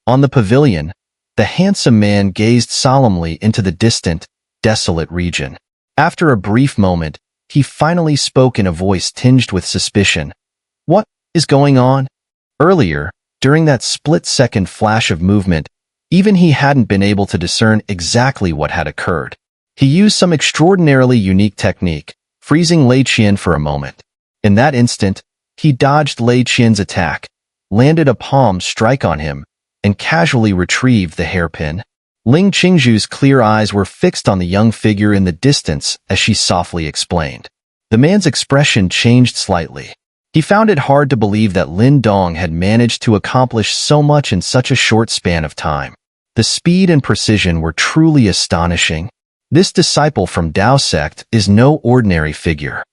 On the pavilion, the handsome man gazed solemnly into the distant, desolate region. After a brief moment, he finally spoke in a voice tinged with suspicion. "What is going on?" Earlier, during that split-second flash of movement, even he hadn't been able to discern exactly what had occurred. He used some extraordinarily unique technique, freezing Lei Qian for a moment. In that instant, he dodged Lei Qian's attack, landed a palm strike on him, and casually retrieved the hairpin. Ling Qingzhu's clear eyes were fixed on the young figure in the distance as she softly explained. The man's expression changed slightly. He found it hard to believe that Lin Dong had managed to accomplish so much in such a short span of time. The speed and precision were truly astonishing. This disciple from Dao sect is no ordinary figure.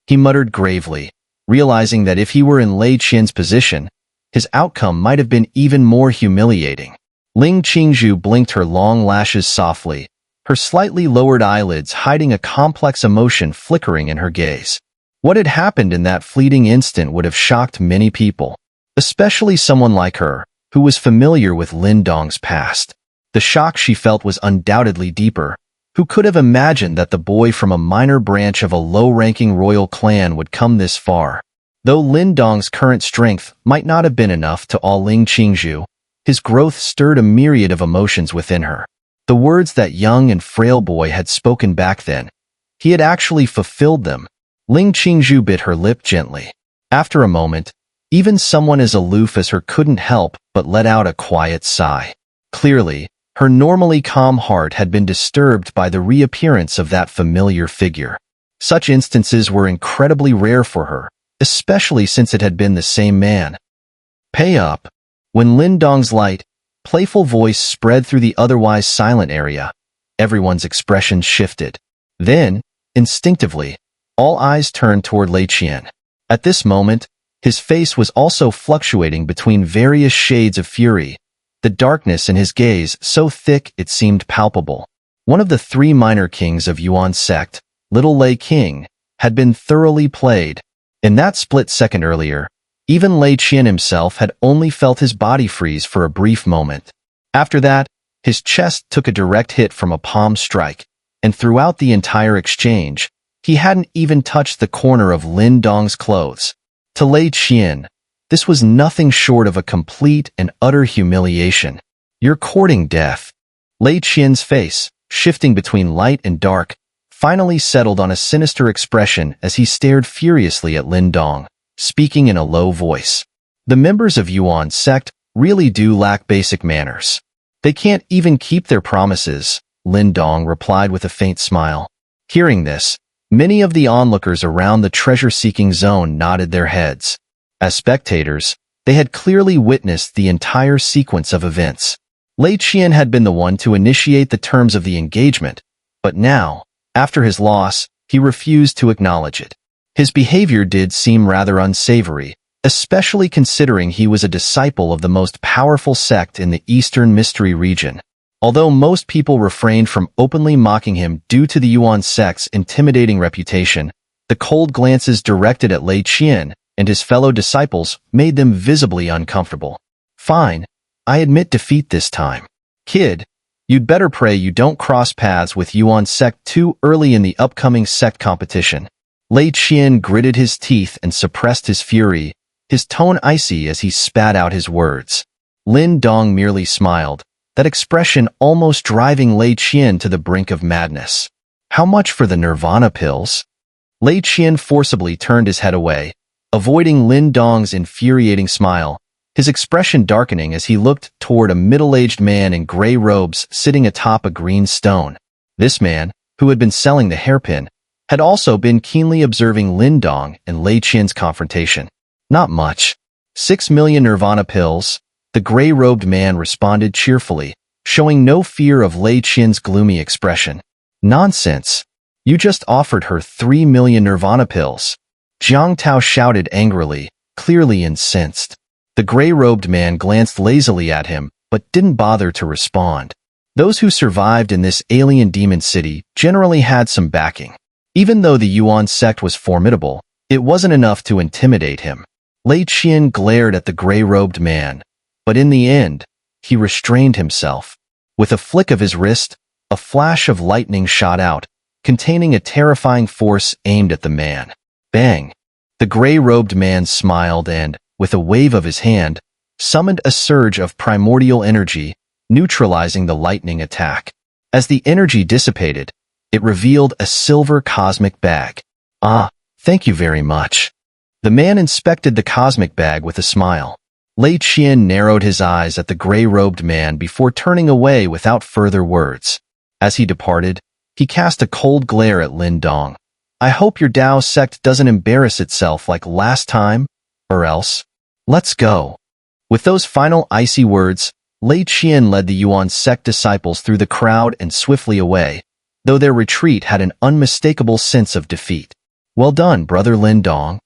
He muttered gravely, realizing that if he were in Lei Qian's position, his outcome might have been even more humiliating. Ling Qingzhu blinked her long lashes softly, her slightly lowered eyelids hiding a complex emotion flickering in her gaze. What had happened in that fleeting instant would have shocked many people, especially someone like her, who was familiar with Lin Dong's past. The shock she felt was undoubtedly deeper. Who could have imagined that the boy from a minor branch of a low-ranking royal clan would come this far? Though Lin Dong's current strength might not have been enough to awe Ling Qingzhu, his growth stirred a myriad of emotions within her. The words that young and frail boy had spoken back then, he had actually fulfilled them. Ling Qingzhu bit her lip gently. After a moment, even someone as aloof as her couldn't help but let out a quiet sigh. Clearly, her normally calm heart had been disturbed by the reappearance of that familiar figure. Such instances were incredibly rare for her, especially since it had been the same man. "Pay up." When Lin Dong's light, playful voice spread through the otherwise silent area, everyone's expressions shifted. Then, instinctively, all eyes turned toward Lei Qian. At this moment, his face was also fluctuating between various shades of fury, the darkness in his gaze so thick it seemed palpable. One of the three minor kings of Yuan sect, Little Lei King, had been thoroughly played. In that split second earlier, even Lei Qian himself had only felt his body freeze for a brief moment. After that, his chest took a direct hit from a palm strike, and throughout the entire exchange, he hadn't even touched the corner of Lin Dong's clothes. To Lei Qian, this was nothing short of a complete and utter humiliation. "You're courting death." Lei Qian's face, shifting between light and dark, finally settled on a sinister expression as he stared furiously at Lin Dong, speaking in a low voice. "The members of Yuan sect really do lack basic manners. They can't even keep their promises," Lin Dong replied with a faint smile. Hearing this, many of the onlookers around the treasure-seeking zone nodded their heads. As spectators, they had clearly witnessed the entire sequence of events. Lei Qian had been the one to initiate the terms of the engagement, but now, after his loss, he refused to acknowledge it. His behavior did seem rather unsavory, especially considering he was a disciple of the most powerful sect in the Eastern Mystery region. Although most people refrained from openly mocking him due to the Yuan sect's intimidating reputation, the cold glances directed at Lei Qian and his fellow disciples made them visibly uncomfortable. "Fine, I admit defeat this time. Kid, you'd better pray you don't cross paths with Yuan sect too early in the upcoming sect competition." Lei Qian gritted his teeth and suppressed his fury, his tone icy as he spat out his words. Lin Dong merely smiled, that expression almost driving Lei Qian to the brink of madness. "How much for the Nirvana pills?" Lei Qian forcibly turned his head away, avoiding Lin Dong's infuriating smile, his expression darkening as he looked toward a middle-aged man in gray robes sitting atop a green stone. This man, who had been selling the hairpin, had also been keenly observing Lin Dong and Lei Qian's confrontation. "Not much. 6 million Nirvana pills," the gray-robed man responded cheerfully, showing no fear of Lei Qian's gloomy expression. "Nonsense. You just offered her 3 million Nirvana pills." Jiang Tao shouted angrily, clearly incensed. The gray-robed man glanced lazily at him, but didn't bother to respond. Those who survived in this alien demon city generally had some backing. Even though the Yuan sect was formidable, it wasn't enough to intimidate him. Lei Qian glared at the gray-robed man, but in the end, he restrained himself. With a flick of his wrist, a flash of lightning shot out, containing a terrifying force aimed at the man. Bang! The gray-robed man smiled and, with a wave of his hand, summoned a surge of primordial energy, neutralizing the lightning attack. As the energy dissipated, it revealed a silver cosmic bag. Ah, thank you very much. The man inspected the cosmic bag with a smile. Lei Qian narrowed his eyes at the gray-robed man before turning away without further words. As he departed, he cast a cold glare at Lin Dong. I hope your Dao sect doesn't embarrass itself like last time, or else. Let's go. With those final icy words, Lei Qian led the Yuan sect disciples through the crowd and swiftly away, though their retreat had an unmistakable sense of defeat. Well done, brother Lin Dong.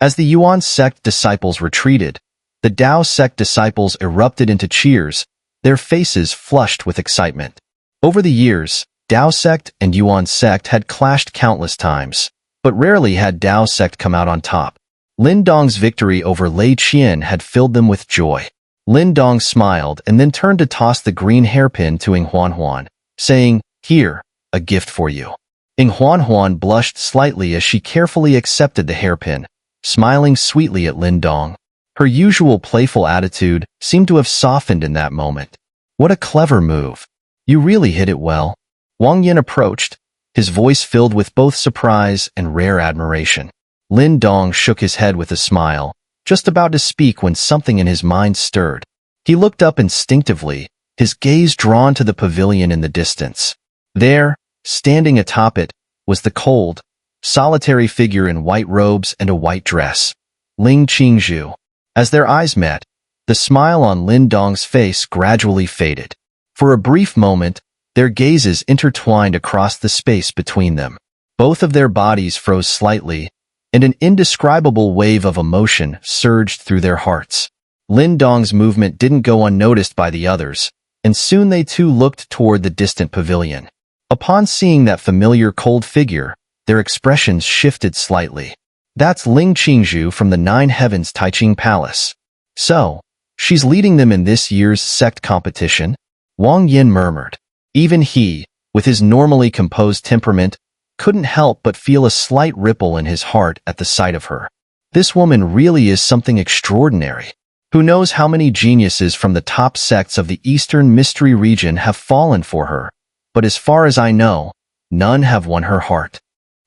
As the Yuan sect disciples retreated, the Dao sect disciples erupted into cheers, their faces flushed with excitement. Over the years, Dao sect and Yuan sect had clashed countless times, but rarely had Dao sect come out on top. Lin Dong's victory over Lei Qian had filled them with joy. Lin Dong smiled and then turned to toss the green hairpin to Huan, saying, "Here, a gift for you." Huan blushed slightly as she carefully accepted the hairpin, smiling sweetly at Lin Dong. Her usual playful attitude seemed to have softened in that moment. What a clever move. You really hit it well. Wang Yin approached, his voice filled with both surprise and rare admiration. Lin Dong shook his head with a smile, just about to speak when something in his mind stirred. He looked up instinctively, his gaze drawn to the pavilion in the distance. There, standing atop it, was the cold, solitary figure in white robes and a white dress. Qingzhu. As their eyes met, the smile on Lin Dong's face gradually faded. For a brief moment, their gazes intertwined across the space between them. Both of their bodies froze slightly, and an indescribable wave of emotion surged through their hearts. Lin Dong's movement didn't go unnoticed by the others, and soon they too looked toward the distant pavilion. Upon seeing that familiar cold figure, their expressions shifted slightly. That's Qingzhu from the Nine Heavens Taiching Palace. So, she's leading them in this year's sect competition? Wang Yin murmured. Even he, with his normally composed temperament, couldn't help but feel a slight ripple in his heart at the sight of her. This woman really is something extraordinary. Who knows how many geniuses from the top sects of the Eastern Mystery region have fallen for her, but as far as I know, none have won her heart.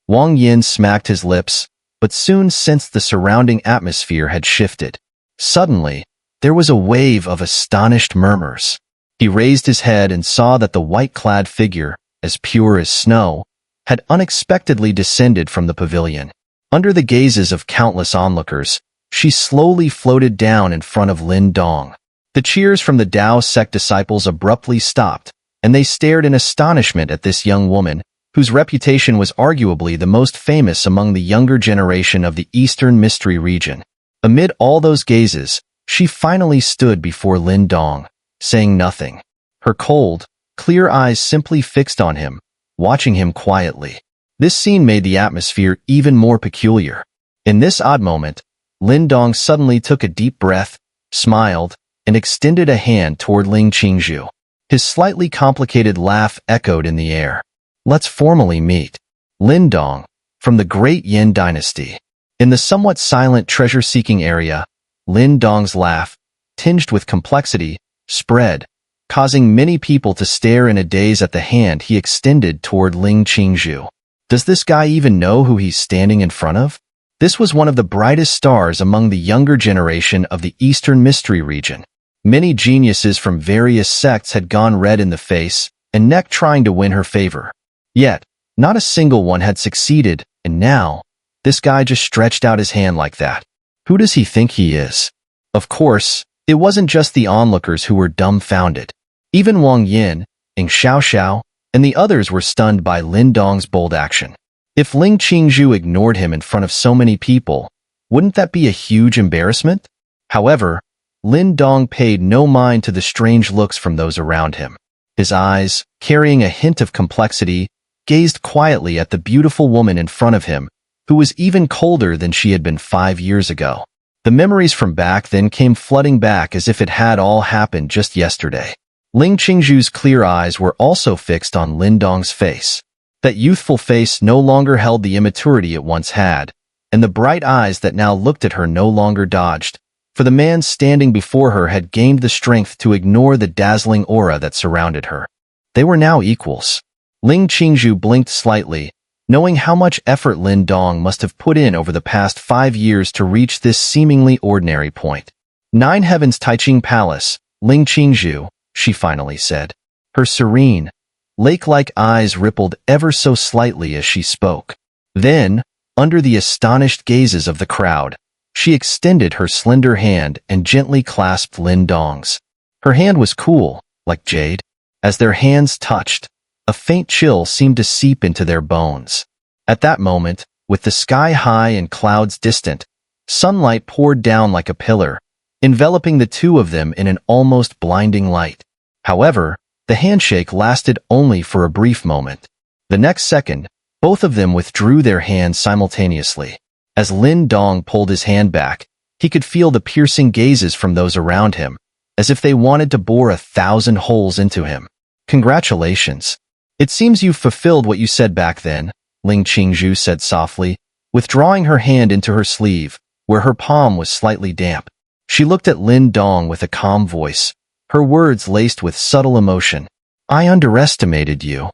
Wang Yin smacked his lips, but soon sensed the surrounding atmosphere had shifted. Suddenly, there was a wave of astonished murmurs. He raised his head and saw that the white-clad figure, as pure as snow, had unexpectedly descended from the pavilion. Under the gazes of countless onlookers, she slowly floated down in front of Lin Dong. The cheers from the Dao sect disciples abruptly stopped, and they stared in astonishment at this young woman, whose reputation was arguably the most famous among the younger generation of the Eastern Mystery region. Amid all those gazes, she finally stood before Lin Dong, saying nothing. Her cold, clear eyes simply fixed on him, watching him quietly. This scene made the atmosphere even more peculiar. In this odd moment, Lin Dong suddenly took a deep breath, smiled, and extended a hand toward Qingzhu. His slightly complicated laugh echoed in the air. Let's formally meet. Lin Dong, from the Great Yin Dynasty. In the somewhat silent treasure-seeking area, Lin Dong's laugh, tinged with complexity, spread, causing many people to stare in a daze at the hand he extended toward Qingzhu. Does this guy even know who he's standing in front of? This was one of the brightest stars among the younger generation of the Eastern Mystery region. Many geniuses from various sects had gone red in the face and neck trying to win her favor. Yet, not a single one had succeeded, and now, this guy just stretched out his hand like that. Who does he think he is? Of course, it wasn't just the onlookers who were dumbfounded. Even Wang Yin, EngSubs, and the others were stunned by Lin Dong's bold action. If Qingzhu ignored him in front of so many people, wouldn't that be a huge embarrassment? However, Lin Dong paid no mind to the strange looks from those around him. His eyes, carrying a hint of complexity, gazed quietly at the beautiful woman in front of him, who was even colder than she had been 5 years ago. The memories from back then came flooding back as if it had all happened just yesterday. Ling Qingzhu's clear eyes were also fixed on Lin Dong's face. That youthful face no longer held the immaturity it once had, and the bright eyes that now looked at her no longer dodged, for the man standing before her had gained the strength to ignore the dazzling aura that surrounded her. They were now equals. Ling Qingzhu blinked slightly, knowing how much effort Lin Dong must have put in over the past 5 years to reach this seemingly ordinary point. Nine Heavens Taiching Palace, Ling Qingzhu, she finally said. Her serene, lake-like eyes rippled ever so slightly as she spoke. Then, under the astonished gazes of the crowd, she extended her slender hand and gently clasped Lin Dong's. Her hand was cool, like jade. As their hands touched, a faint chill seemed to seep into their bones. At that moment, with the sky high and clouds distant, sunlight poured down like a pillar, enveloping the two of them in an almost blinding light. However, the handshake lasted only for a brief moment. The next second, both of them withdrew their hands simultaneously. As Lin Dong pulled his hand back, he could feel the piercing gazes from those around him, as if they wanted to bore 1,000 holes into him. Congratulations. It seems you've fulfilled what you said back then, Ling Qingzhu said softly, withdrawing her hand into her sleeve, where her palm was slightly damp. She looked at Lin Dong with a calm voice, her words laced with subtle emotion. I underestimated you.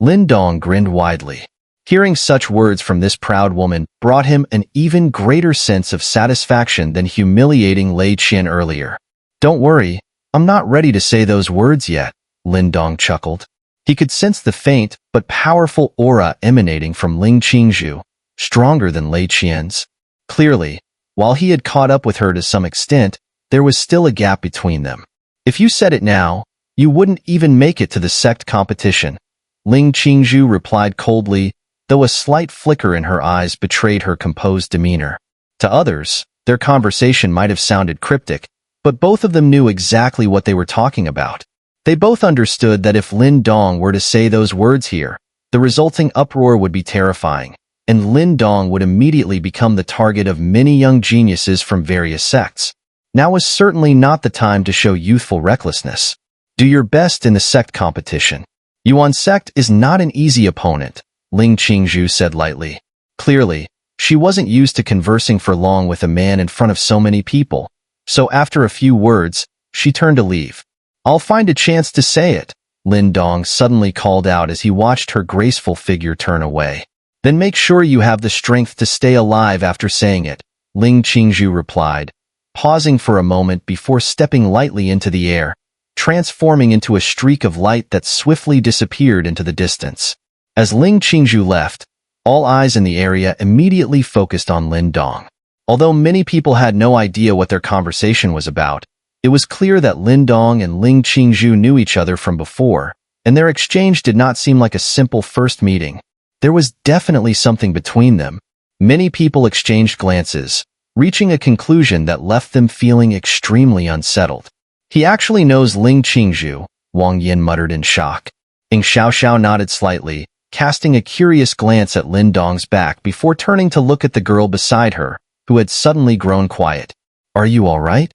Lin Dong grinned widely. Hearing such words from this proud woman brought him an even greater sense of satisfaction than humiliating Lei Qian earlier. Don't worry, I'm not ready to say those words yet, Lin Dong chuckled. He could sense the faint but powerful aura emanating from Ling Qingzhu, stronger than Lei Qian's. Clearly, while he had caught up with her to some extent, there was still a gap between them. If you said it now, you wouldn't even make it to the sect competition, Ling Qingzhu replied coldly, though a slight flicker in her eyes betrayed her composed demeanor. To others, their conversation might have sounded cryptic, but both of them knew exactly what they were talking about. They both understood that if Lin Dong were to say those words here, the resulting uproar would be terrifying, and Lin Dong would immediately become the target of many young geniuses from various sects. Now was certainly not the time to show youthful recklessness. Do your best in the sect competition. Yuan sect is not an easy opponent, Ling Qingzhu said lightly. Clearly, she wasn't used to conversing for long with a man in front of so many people, so after a few words, she turned to leave. I'll find a chance to say it, Lin Dong suddenly called out as he watched her graceful figure turn away. Then make sure you have the strength to stay alive after saying it, Ling Qingzhu replied, pausing for a moment before stepping lightly into the air, transforming into a streak of light that swiftly disappeared into the distance. As Ling Qingzhu left, all eyes in the area immediately focused on Lin Dong. Although many people had no idea what their conversation was about, it was clear that Lin Dong and Ling Qingzhu knew each other from before, and their exchange did not seem like a simple first meeting. There was definitely something between them. Many people exchanged glances, reaching a conclusion that left them feeling extremely unsettled. He actually knows Ling Qingzhu, Wang Yin muttered in shock. EngSubs nodded slightly, casting a curious glance at Lin Dong's back before turning to look at the girl beside her, who had suddenly grown quiet. Are you all right?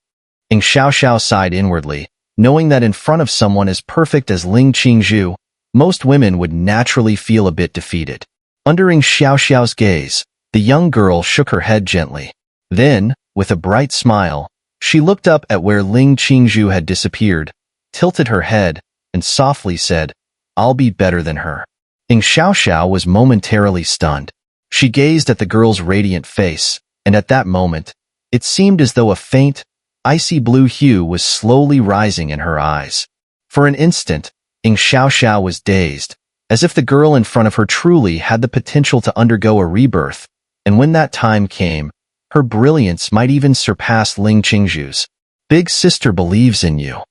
EngSubs sighed inwardly, knowing that in front of someone as perfect as Ling Qingzhu, most women would naturally feel a bit defeated. Under EngSubs's gaze, the young girl shook her head gently. Then, with a bright smile, she looked up at where Ling Qingzhu had disappeared, tilted her head, and softly said, I'll be better than her. EngSubs was momentarily stunned. She gazed at the girl's radiant face, and at that moment, it seemed as though a faint, icy blue hue was slowly rising in her eyes. For an instant, EngSubs was dazed, as if the girl in front of her truly had the potential to undergo a rebirth, and when that time came, her brilliance might even surpass Ling Qingzhu's. Big sister believes in you.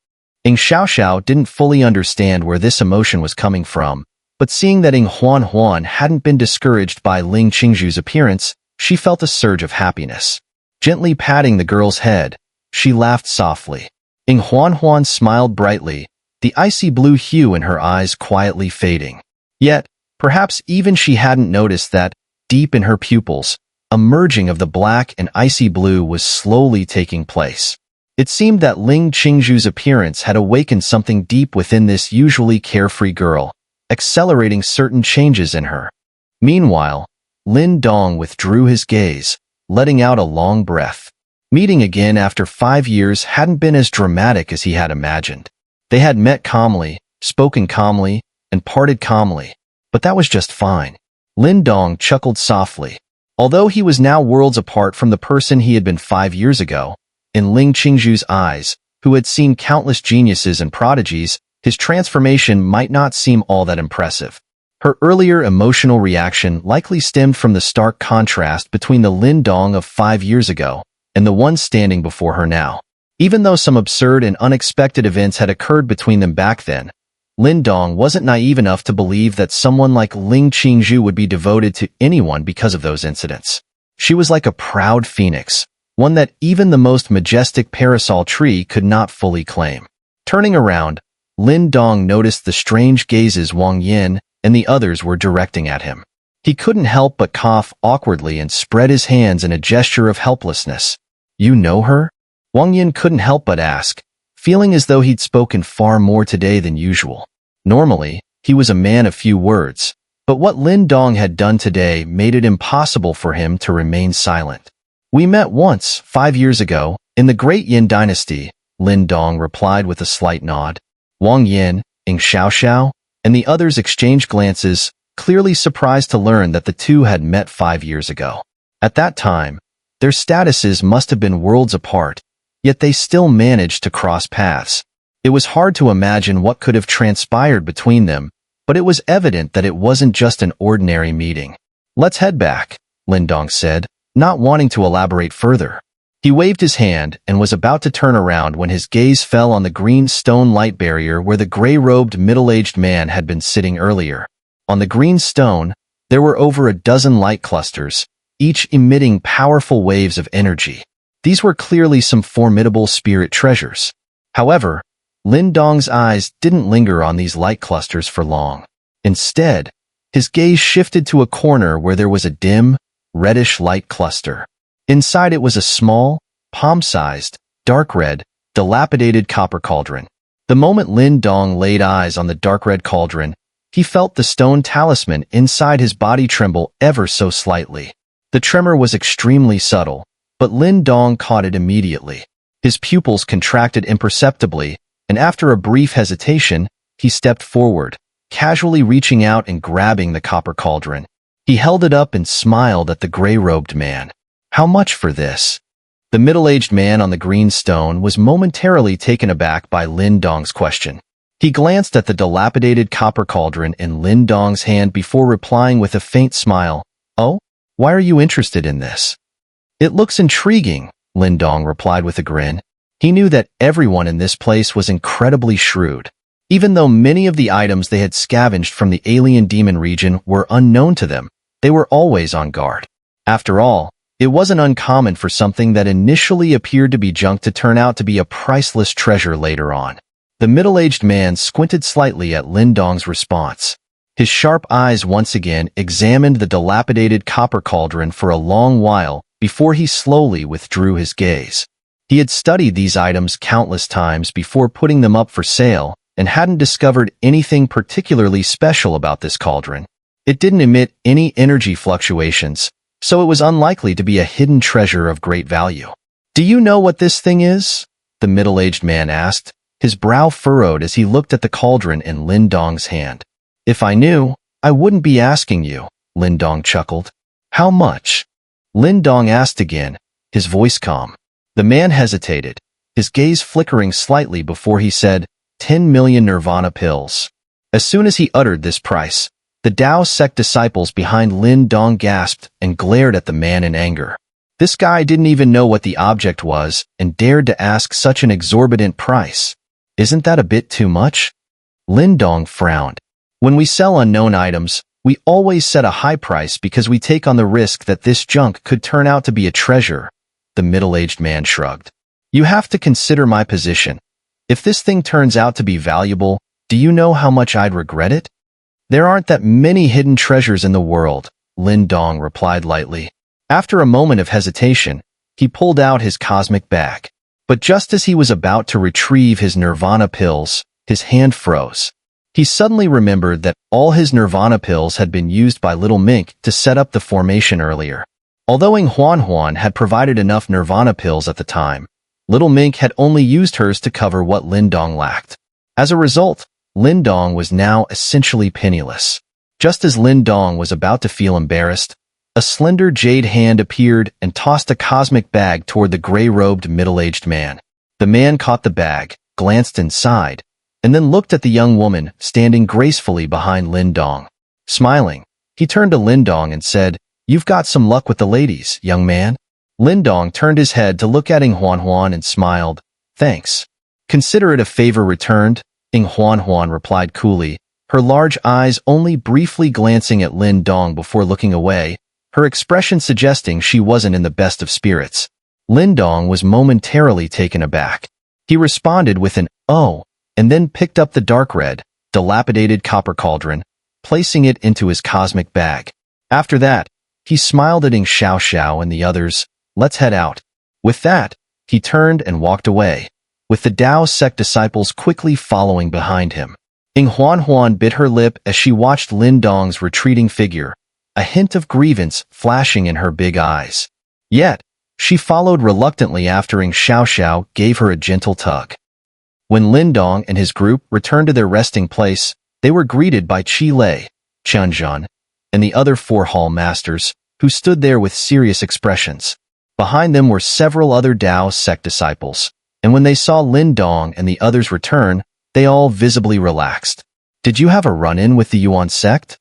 EngSubs didn't fully understand where this emotion was coming from, but seeing that Huan hadn't been discouraged by Ling Qingzhu's appearance, she felt a surge of happiness. Gently patting the girl's head, she laughed softly. Huan smiled brightly, the icy blue hue in her eyes quietly fading. Yet, perhaps even she hadn't noticed that, deep in her pupils, a merging of the black and icy blue was slowly taking place. It seemed that Qingzhu's appearance had awakened something deep within this usually carefree girl, accelerating certain changes in her. Meanwhile, Lin Dong withdrew his gaze, letting out a long breath. Meeting again after 5 years hadn't been as dramatic as he had imagined. They had met calmly, spoken calmly, and parted calmly, but that was just fine. Lin Dong chuckled softly. Although he was now worlds apart from the person he had been 5 years ago, in Qingzhu's eyes, who had seen countless geniuses and prodigies, his transformation might not seem all that impressive. Her earlier emotional reaction likely stemmed from the stark contrast between the Lin Dong of 5 years ago and the one standing before her now. Even though some absurd and unexpected events had occurred between them back then, Lin Dong wasn't naive enough to believe that someone like Qingzhu would be devoted to anyone because of those incidents. She was like a proud phoenix, one that even the most majestic parasol tree could not fully claim. Turning around, Lin Dong noticed the strange gazes Wang Yin and the others were directing at him. He couldn't help but cough awkwardly and spread his hands in a gesture of helplessness. "You know her?" Wang Yin couldn't help but ask, feeling as though he'd spoken far more today than usual. Normally, he was a man of few words, but what Lin Dong had done today made it impossible for him to remain silent. "We met once, 5 years ago, in the Great Yin Dynasty," Lin Dong replied with a slight nod. Wang Yin, EngSubs, and the others exchanged glances, clearly surprised to learn that the two had met 5 years ago. At that time, their statuses must have been worlds apart, yet they still managed to cross paths. It was hard to imagine what could have transpired between them, but it was evident that it wasn't just an ordinary meeting. "Let's head back," Lin Dong said, not wanting to elaborate further. He waved his hand and was about to turn around when his gaze fell on the green stone light barrier where the gray-robed middle-aged man had been sitting earlier. On the green stone, there were over a dozen light clusters, each emitting powerful waves of energy. These were clearly some formidable spirit treasures. However, Lin Dong's eyes didn't linger on these light clusters for long. Instead, his gaze shifted to a corner where there was a dim, reddish light cluster. Inside it was a small, palm-sized, dark red, dilapidated copper cauldron. The moment Lin Dong laid eyes on the dark red cauldron, he felt the stone talisman inside his body tremble ever so slightly. The tremor was extremely subtle, but Lin Dong caught it immediately. His pupils contracted imperceptibly, and after a brief hesitation, he stepped forward, casually reaching out and grabbing the copper cauldron. He held it up and smiled at the gray-robed man. "How much for this?" The middle-aged man on the green stone was momentarily taken aback by Lin Dong's question. He glanced at the dilapidated copper cauldron in Lin Dong's hand before replying with a faint smile. "Oh, why are you interested in this?" "It looks intriguing," Lin Dong replied with a grin. He knew that everyone in this place was incredibly shrewd. Even though many of the items they had scavenged from the alien demon region were unknown to them, they were always on guard. After all, it wasn't uncommon for something that initially appeared to be junk to turn out to be a priceless treasure later on. The middle-aged man squinted slightly at Lin Dong's response. His sharp eyes once again examined the dilapidated copper cauldron for a long while before he slowly withdrew his gaze. He had studied these items countless times before putting them up for sale and hadn't discovered anything particularly special about this cauldron. It didn't emit any energy fluctuations, so it was unlikely to be a hidden treasure of great value. "Do you know what this thing is?" the middle-aged man asked, his brow furrowed as he looked at the cauldron in Lin Dong's hand. "If I knew, I wouldn't be asking you," Lin Dong chuckled. "How much?" Lin Dong asked again, his voice calm. The man hesitated, his gaze flickering slightly before he said, 10 million nirvana pills. As soon as he uttered this price, the Dao sect disciples behind Lin Dong gasped and glared at the man in anger. This guy didn't even know what the object was and dared to ask such an exorbitant price. "Isn't that a bit too much?" Lin Dong frowned. "When we sell unknown items, we always set a high price because we take on the risk that this junk could turn out to be a treasure," the middle-aged man shrugged. "You have to consider my position. If this thing turns out to be valuable, do you know how much I'd regret it?" "There aren't that many hidden treasures in the world," Lin Dong replied lightly. After a moment of hesitation, he pulled out his cosmic bag. But just as he was about to retrieve his nirvana pills, his hand froze. He suddenly remembered that all his nirvana pills had been used by Little Mink to set up the formation earlier. Although Huan had provided enough nirvana pills at the time, Little Mink had only used hers to cover what Lin Dong lacked. As a result, Lin Dong was now essentially penniless. Just as Lin Dong was about to feel embarrassed, a slender jade hand appeared and tossed a cosmic bag toward the gray-robed middle-aged man. The man caught the bag, glanced inside, and then looked at the young woman standing gracefully behind Lin Dong. Smiling, he turned to Lin Dong and said, "You've got some luck with the ladies, young man." Lin Dong turned his head to look at Huan and smiled. "Thanks. Consider it a favor returned," Huan replied coolly, her large eyes only briefly glancing at Lin Dong before looking away, her expression suggesting she wasn't in the best of spirits. Lin Dong was momentarily taken aback. He responded with an "oh," and then picked up the dark red, dilapidated copper cauldron, placing it into his cosmic bag. After that, he smiled at EngSubs and the others. "Let's head out." With that, he turned and walked away, with the Dao sect disciples quickly following behind him. Huan bit her lip as she watched Lin Dong's retreating figure, a hint of grievance flashing in her big eyes. Yet, she followed reluctantly after EngSubs gave her a gentle tug. When Lin Dong and his group returned to their resting place, they were greeted by Lei Qian and the other 4 hall masters, who stood there with serious expressions. Behind them were several other Dao sect disciples, and when they saw Lin Dong and the others return, they all visibly relaxed. "Did you have a run-in with the Yuan sect?"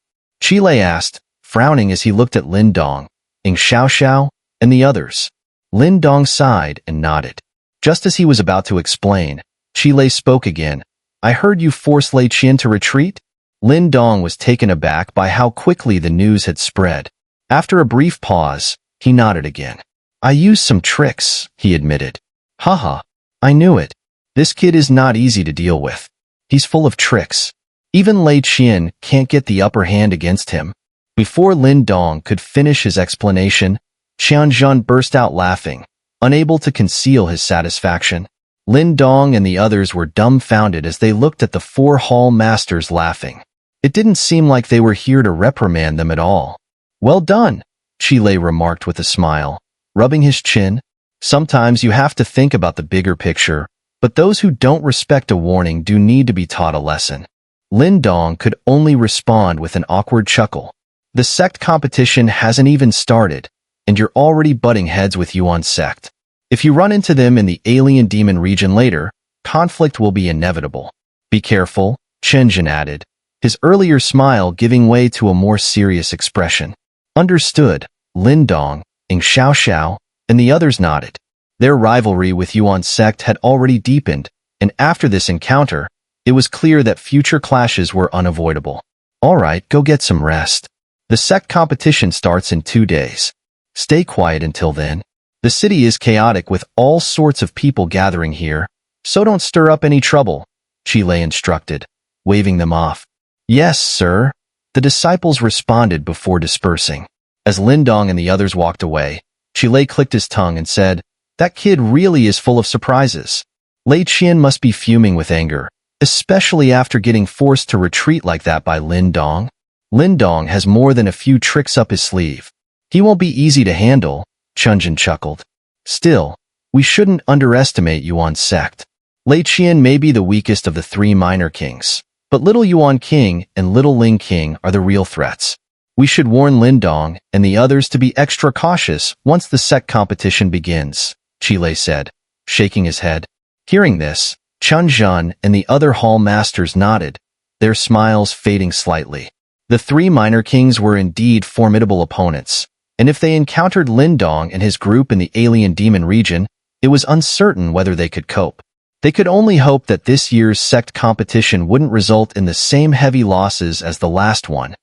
Lei asked, frowning as he looked at Lin Dong, EngSubs, and the others. Lin Dong sighed and nodded. Just as he was about to explain, Lei spoke again. "I heard you forced Lei Qian to retreat?" Lin Dong was taken aback by how quickly the news had spread. After a brief pause, he nodded again. "I used some tricks," he admitted. "Haha, I knew it. This kid is not easy to deal with. He's full of tricks. Even Lei Qian can't get the upper hand against him." Before Lin Dong could finish his explanation, Qianzhan burst out laughing, unable to conceal his satisfaction. Lin Dong and the others were dumbfounded as they looked at the 4 hall masters laughing. It didn't seem like they were here to reprimand them at all. "Well done," Lei remarked with a smile, rubbing his chin. "Sometimes you have to think about the bigger picture, but those who don't respect a warning do need to be taught a lesson." Lin Dong could only respond with an awkward chuckle. "The sect competition hasn't even started, and you're already butting heads with Yuan sect. If you run into them in the alien demon region later, conflict will be inevitable. Be careful," Qingzhu added, his earlier smile giving way to a more serious expression. "Understood," Lin Dong, EngSubs, and the others nodded. Their rivalry with Yuan sect had already deepened, and after this encounter, it was clear that future clashes were unavoidable. "All right, go get some rest. The sect competition starts in 2 days. Stay quiet until then. The city is chaotic with all sorts of people gathering here, so don't stir up any trouble," Lei instructed, waving them off. "Yes, sir," the disciples responded before dispersing. As Lin Dong and the others walked away, Lei clicked his tongue and said, "That kid really is full of surprises." Lei Qian must be fuming with anger, especially after getting forced to retreat like that by Lin Dong. Lin Dong has more than a few tricks up his sleeve. He won't be easy to handle, Qingzhu chuckled. "Still, we shouldn't underestimate Yuan sect. Lei Qian may be the weakest of the 3 minor kings, but Little Yuan King and Little Ling King are the real threats. We should warn Lin Dong and the others to be extra cautious once the sect competition begins," Lei said, shaking his head. Hearing this, Qianzhan and the other hall masters nodded, their smiles fading slightly. The 3 minor kings were indeed formidable opponents, and if they encountered Lin Dong and his group in the alien demon region, it was uncertain whether they could cope. They could only hope that this year's sect competition wouldn't result in the same heavy losses as the last one.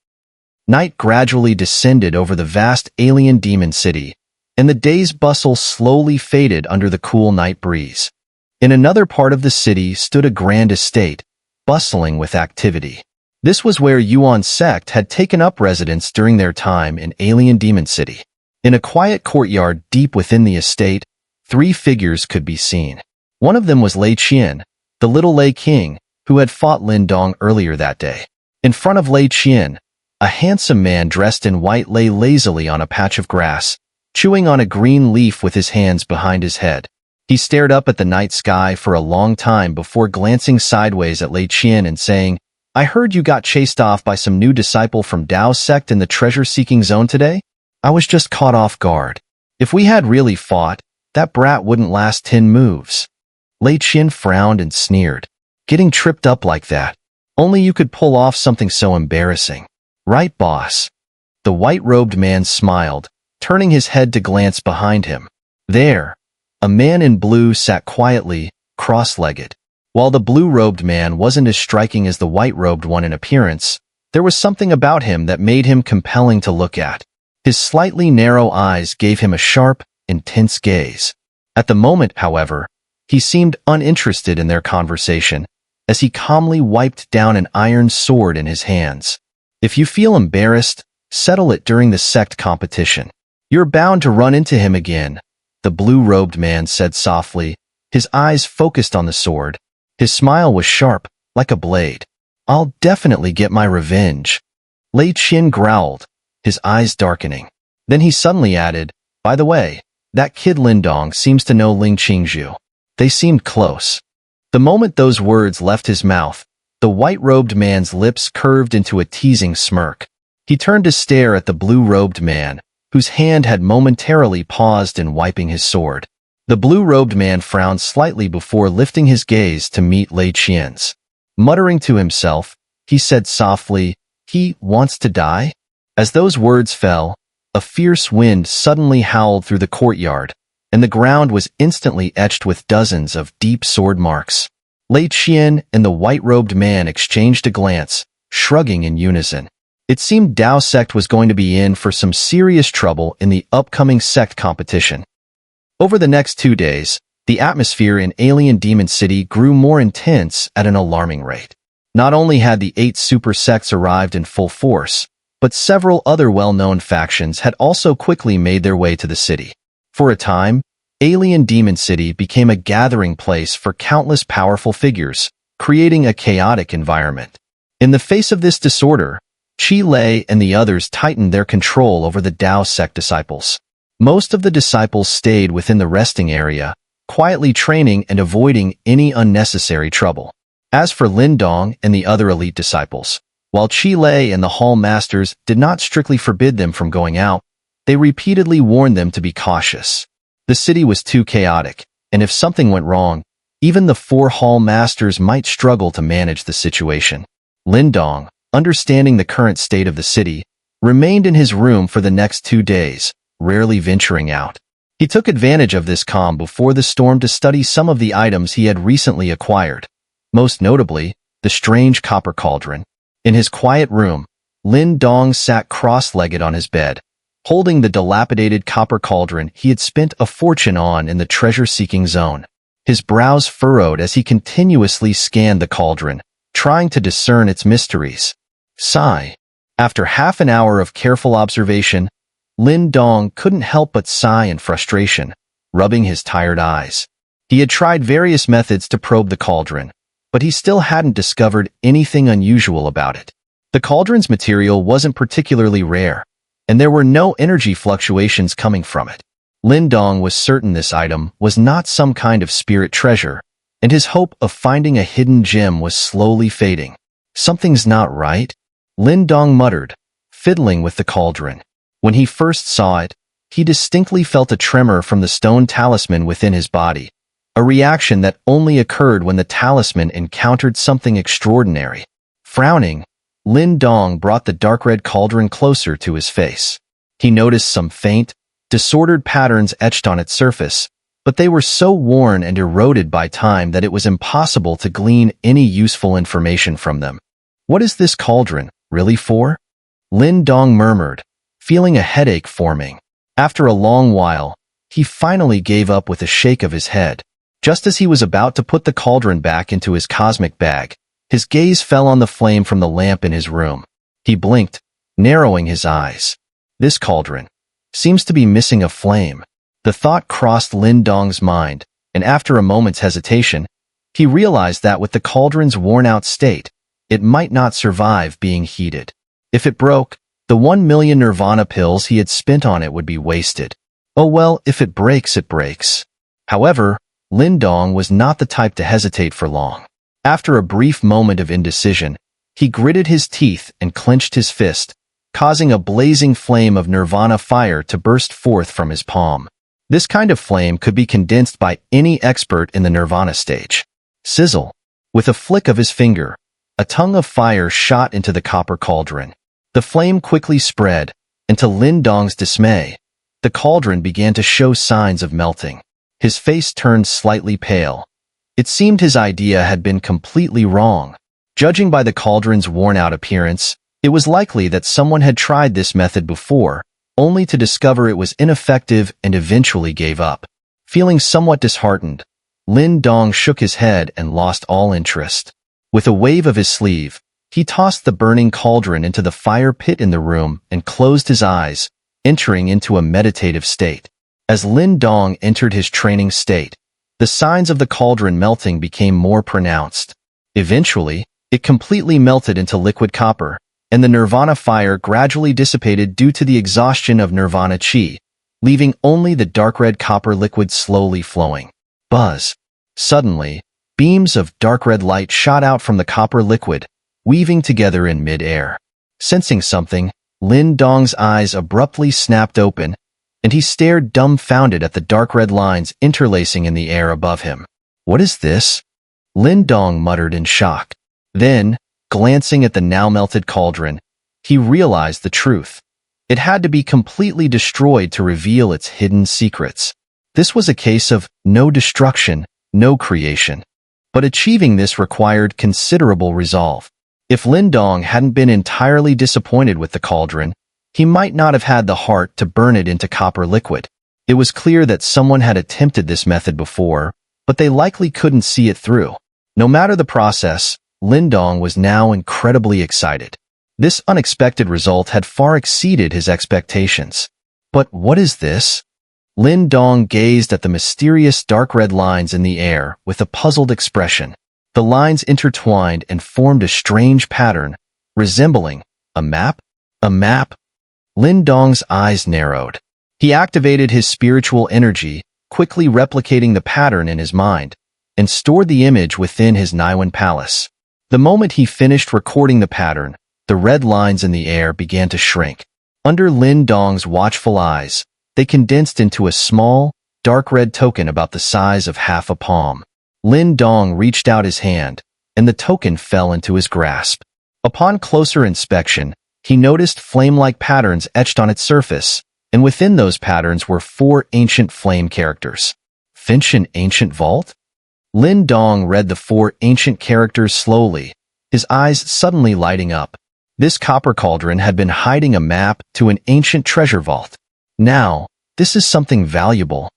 Night gradually descended over the vast alien demon city, and the day's bustle slowly faded under the cool night breeze. In another part of the city stood a grand estate, bustling with activity. This was where Yuan sect had taken up residence during their time in Alien Demon City. In a quiet courtyard deep within the estate, 3 figures could be seen. One of them was Lei Qian, the little Lei King, who had fought Lin Dong earlier that day. In front of Lei Qian, a handsome man dressed in white lay lazily on a patch of grass, chewing on a green leaf with his hands behind his head. He stared up at the night sky for a long time before glancing sideways at Lei Qian and saying, "I heard you got chased off by some new disciple from Dao's sect in the treasure-seeking zone today? I was just caught off guard. If we had really fought, that brat wouldn't last 10 moves." Lei Qian frowned and sneered. "Getting tripped up like that. Only you could pull off something so embarrassing. Right, boss?" The white-robed man smiled, turning his head to glance behind him. There, a man in blue sat quietly, cross-legged. While the blue-robed man wasn't as striking as the white-robed one in appearance, there was something about him that made him compelling to look at. His slightly narrow eyes gave him a sharp, intense gaze. At the moment, however, he seemed uninterested in their conversation, as he calmly wiped down an iron sword in his hands. "If you feel embarrassed, settle it during the sect competition. You're bound to run into him again," the blue-robed man said softly, his eyes focused on the sword. His smile was sharp, like a blade. "I'll definitely get my revenge." Lei Qian growled, his eyes darkening. Then he suddenly added, "By the way, that kid Lin Dong seems to know Ling Qingzhu. They seemed close." The moment those words left his mouth, the white-robed man's lips curved into a teasing smirk. He turned to stare at the blue-robed man, whose hand had momentarily paused in wiping his sword. The blue-robed man frowned slightly before lifting his gaze to meet Lei Qian's. Muttering to himself, he said softly, "He wants to die?" As those words fell, a fierce wind suddenly howled through the courtyard, and the ground was instantly etched with dozens of deep sword marks. Lei Qian and the white-robed man exchanged a glance, shrugging in unison. It seemed Dao sect was going to be in for some serious trouble in the upcoming sect competition. Over the next 2 days, the atmosphere in Alien Demon City grew more intense at an alarming rate. Not only had the 8 super sects arrived in full force, but several other well-known factions had also quickly made their way to the city. For a time, Alien Demon City became a gathering place for countless powerful figures, creating a chaotic environment. In the face of this disorder, Qi Lei and the others tightened their control over the Dao sect disciples. Most of the disciples stayed within the resting area, quietly training and avoiding any unnecessary trouble. As for Lin Dong and the other elite disciples, while Qi Lei and the hall masters did not strictly forbid them from going out, they repeatedly warned them to be cautious. The city was too chaotic, and if something went wrong, even the 4 hall masters might struggle to manage the situation. Lin Dong, understanding the current state of the city, remained in his room for the next 2 days, rarely venturing out. He took advantage of this calm before the storm to study some of the items he had recently acquired, most notably, the strange copper cauldron. In his quiet room, Lin Dong sat cross-legged on his bed, holding the dilapidated copper cauldron he had spent a fortune on in the treasure-seeking zone. His brows furrowed as he continuously scanned the cauldron, trying to discern its mysteries. Sigh. After half an hour of careful observation, Lin Dong couldn't help but sigh in frustration, rubbing his tired eyes. He had tried various methods to probe the cauldron, but he still hadn't discovered anything unusual about it. The cauldron's material wasn't particularly rare, and there were no energy fluctuations coming from it. Lin Dong was certain this item was not some kind of spirit treasure, and his hope of finding a hidden gem was slowly fading. "Something's not right," Lin Dong muttered, fiddling with the cauldron. When he first saw it, he distinctly felt a tremor from the stone talisman within his body, a reaction that only occurred when the talisman encountered something extraordinary. Frowning, Lin Dong brought the dark red cauldron closer to his face. He noticed some faint, disordered patterns etched on its surface, but they were so worn and eroded by time that it was impossible to glean any useful information from them. "What is this cauldron really for?" Lin Dong murmured, feeling a headache forming. After a long while, he finally gave up with a shake of his head. Just as he was about to put the cauldron back into his cosmic bag, his gaze fell on the flame from the lamp in his room. He blinked, narrowing his eyes. This cauldron. Seems to be missing a flame. The thought crossed Lin Dong's mind, and after a moment's hesitation, he realized that with the cauldron's worn-out state, it might not survive being heated. If it broke, the 1 million nirvana pills he had spent on it would be wasted. Oh well, if it breaks, it breaks. However, Lin Dong was not the type to hesitate for long. After a brief moment of indecision, he gritted his teeth and clenched his fist, causing a blazing flame of nirvana fire to burst forth from his palm. This kind of flame could be condensed by any expert in the nirvana stage. Sizzle. With a flick of his finger, a tongue of fire shot into the copper cauldron. The flame quickly spread, and to Lin Dong's dismay, the cauldron began to show signs of melting. His face turned slightly pale. It seemed his idea had been completely wrong. Judging by the cauldron's worn-out appearance, it was likely that someone had tried this method before, only to discover it was ineffective and eventually gave up. Feeling somewhat disheartened, Lin Dong shook his head and lost all interest. With a wave of his sleeve, he tossed the burning cauldron into the fire pit in the room and closed his eyes, entering into a meditative state. As Lin Dong entered his training state, the signs of the cauldron melting became more pronounced. Eventually, it completely melted into liquid copper, and the nirvana fire gradually dissipated due to the exhaustion of nirvana chi, leaving only the dark red copper liquid slowly flowing. Buzz. Suddenly, beams of dark red light shot out from the copper liquid, weaving together in mid-air. Sensing something, Lin Dong's eyes abruptly snapped open, and he stared dumbfounded at the dark red lines interlacing in the air above him. What is this? Lin Dong muttered in shock. Then, glancing at the now-melted cauldron, he realized the truth. It had to be completely destroyed to reveal its hidden secrets. This was a case of no destruction, no creation. But achieving this required considerable resolve. If Lin Dong hadn't been entirely disappointed with the cauldron, he might not have had the heart to burn it into copper liquid. It was clear that someone had attempted this method before, but they likely couldn't see it through. No matter the process, Lin Dong was now incredibly excited. This unexpected result had far exceeded his expectations. But what is this? Lin Dong gazed at the mysterious dark red lines in the air with a puzzled expression. The lines intertwined and formed a strange pattern, resembling a map? A map? Lin Dong's eyes narrowed. He activated his spiritual energy, quickly replicating the pattern in his mind, and stored the image within his Naiwan palace. The moment he finished recording the pattern, the red lines in the air began to shrink. Under Lin Dong's watchful eyes, they condensed into a small, dark red token about the size of half a palm. Lin Dong reached out his hand, and the token fell into his grasp. Upon closer inspection, he noticed flame-like patterns etched on its surface, and within those patterns were 4 ancient flame characters. Finchin Ancient Vault? Lin Dong read the 4 ancient characters slowly, his eyes suddenly lighting up. This copper cauldron had been hiding a map to an ancient treasure vault. Now, this is something valuable.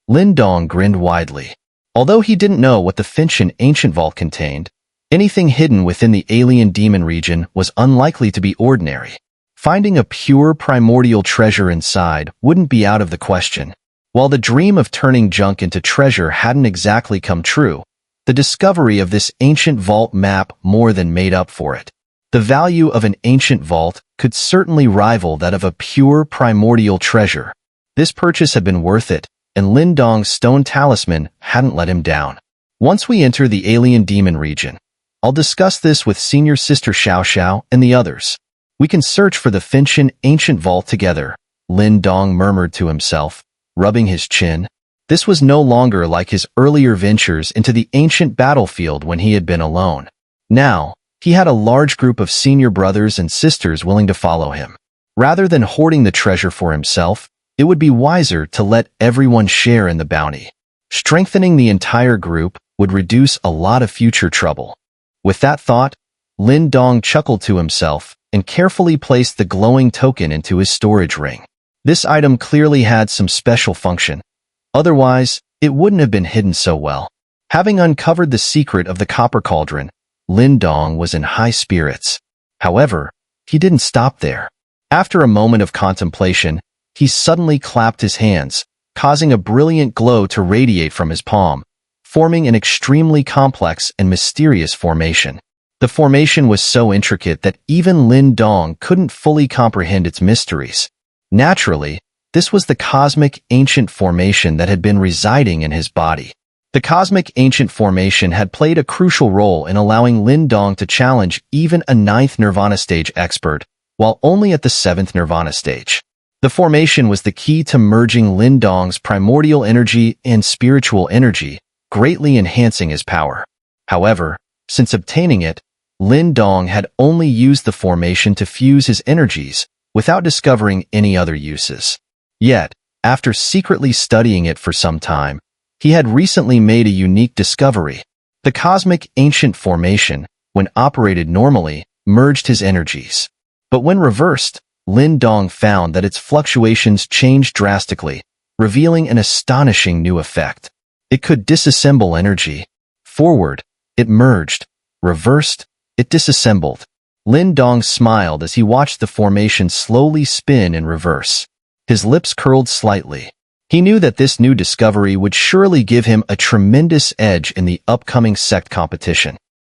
Lin Dong grinned widely. Although he didn't know what the Finchin Ancient Vault contained, anything hidden within the alien demon region was unlikely to be ordinary. Finding a pure primordial treasure inside wouldn't be out of the question. While the dream of turning junk into treasure hadn't exactly come true, the discovery of this ancient vault map more than made up for it. The value of an ancient vault could certainly rival that of a pure primordial treasure. This purchase had been worth it, and Lin Dong's stone talisman hadn't let him down. Once we enter the alien demon region, I'll discuss this with Senior Sister Xiao Xiao and the others. We can search for the Finchin Ancient Vault together, Lin Dong murmured to himself, rubbing his chin. This was no longer like his earlier ventures into the ancient battlefield when he had been alone. Now, he had a large group of senior brothers and sisters willing to follow him. Rather than hoarding the treasure for himself, it would be wiser to let everyone share in the bounty. Strengthening the entire group would reduce a lot of future trouble. With that thought, Lin Dong chuckled to himself and carefully placed the glowing token into his storage ring. This item clearly had some special function. Otherwise, it wouldn't have been hidden so well. Having uncovered the secret of the copper cauldron, Lin Dong was in high spirits. However, he didn't stop there. After a moment of contemplation, he suddenly clapped his hands, causing a brilliant glow to radiate from his palm, forming an extremely complex and mysterious formation. The formation was so intricate that even Lin Dong couldn't fully comprehend its mysteries. Naturally, this was the cosmic ancient formation that had been residing in his body. The cosmic ancient formation had played a crucial role in allowing Lin Dong to challenge even a 9th Nirvana stage expert, while only at the 7th Nirvana stage. The formation was the key to merging Lin Dong's primordial energy and spiritual energy, greatly enhancing his power. However, since obtaining it, Lin Dong had only used the formation to fuse his energies, without discovering any other uses. Yet, after secretly studying it for some time, he had recently made a unique discovery. The cosmic ancient formation, when operated normally, merged his energies. But when reversed, Lin Dong found that its fluctuations changed drastically, revealing an astonishing new effect. It could disassemble energy. Forward, it merged. Reversed, it disassembled. Lin Dong smiled as he watched the formation slowly spin in reverse. His lips curled slightly. He knew that this new discovery would surely give him a tremendous edge in the upcoming sect competition.